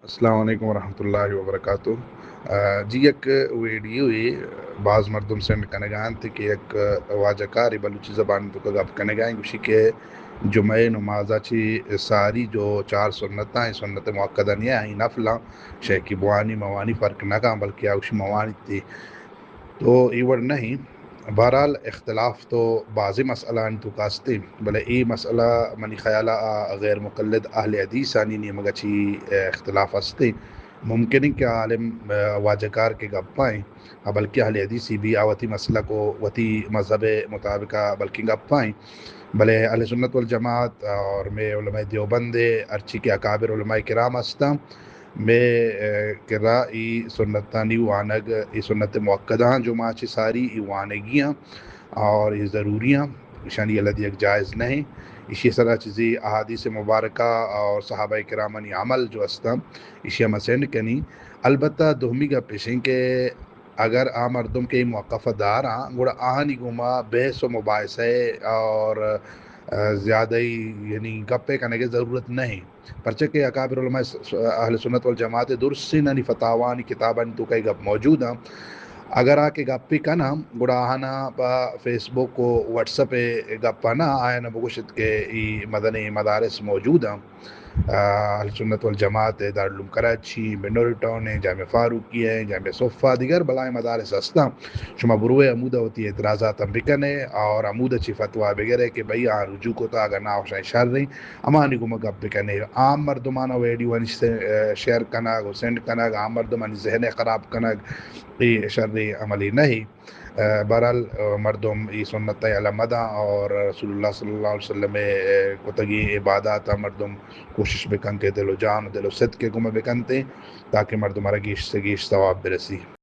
السلام علیکم ورحمۃ اللہ وبرکاتہ۔ جی یک ویڈیو بعض مردم سینڈ کنگان تھی کہ ایک واجہ کاری بلوچی زبان تو گپ کنگائیں گوشی کے جمعہ نمازہ چی ساری جو 4 سنتاں سنت موقدہ نہیں ہیں نفلاں شیخی بوانی موانی فرق نہ کام بلکہ اوش موانی تھی تو ایور نہیں۔ بہرحال اختلاف تو بعضی مسئلہ تو کاستے بلے ای مسئلہ منی خیالہ غیر مقلد اہل حدیث آنی نہیں مگا چی اختلاف استے ممکن ہے کہ عالم واجہ کار کے گپائیں بلکہ اہل حدیثی بھی آوتی مسئلہ کو وتی مذہب مطابقہ بلکہ گپائیں بلے اہل سنت والجماعت اور میں علماء دیوبند ارچی کے اکابر علماء کرام استاں میں کرا ای سنتانی وانگ ای سنت موقدہ جو ماچی ساری ای وانگیاں اور ای ضروریاں شانی اللہ ایک جائز نہیں اسی طرح چیزی احادیث مبارکہ اور صحابہ کرامانی عمل جو استا اسی مسینڈ کنی البتہ دہمی کا پیشیں کہ اگر مردم کے موقف دار گوڑا آہنی گما بحث و مباحثہ اور زیادہ ہی یعنی گپے کرنے کی ضرورت نہیں پرچہ کہ اکابر علماء اہل سنت والجماعت درست نانی فتاوانی کتابانی تو کئی گپ موجود ہیں اگر کے گپی کنا گڑا آہنا با فیس بک کو واٹس اپ گپا نا آئین بگوشت کے ای مدنی مدارس موجود ہیں اہل سنت والجماعت دارالعلوم کراچی بنوری ٹاؤن ہے جامع فاروقی ہے جامع صفہ دیگر بلائے مدارس ہستا شما بروے عمودہ ہوتی اعتراضات ہم بکنے اور عمودہ چی فتوہ بگرے کہ بھئی رجوع کو تا اگر نہ ہوشای شر رہی امانی کو مگب بکنے عام مردمانہ ویڈیو انش سے شیئر کناگ و سینڈ کناگ عام مردمان ذہن خراب کناگ ای شر عملی نہیں بہرحال مردم ای سنت علمدہ اور رسول اللہ صلی اللہ علیہ وسلم کو تگی عبادات مردم کوشش بکن کے دل و جان دل و صدق کے گمہ بکنتے تاکہ مردم گیش سے گیش ثواب برسی۔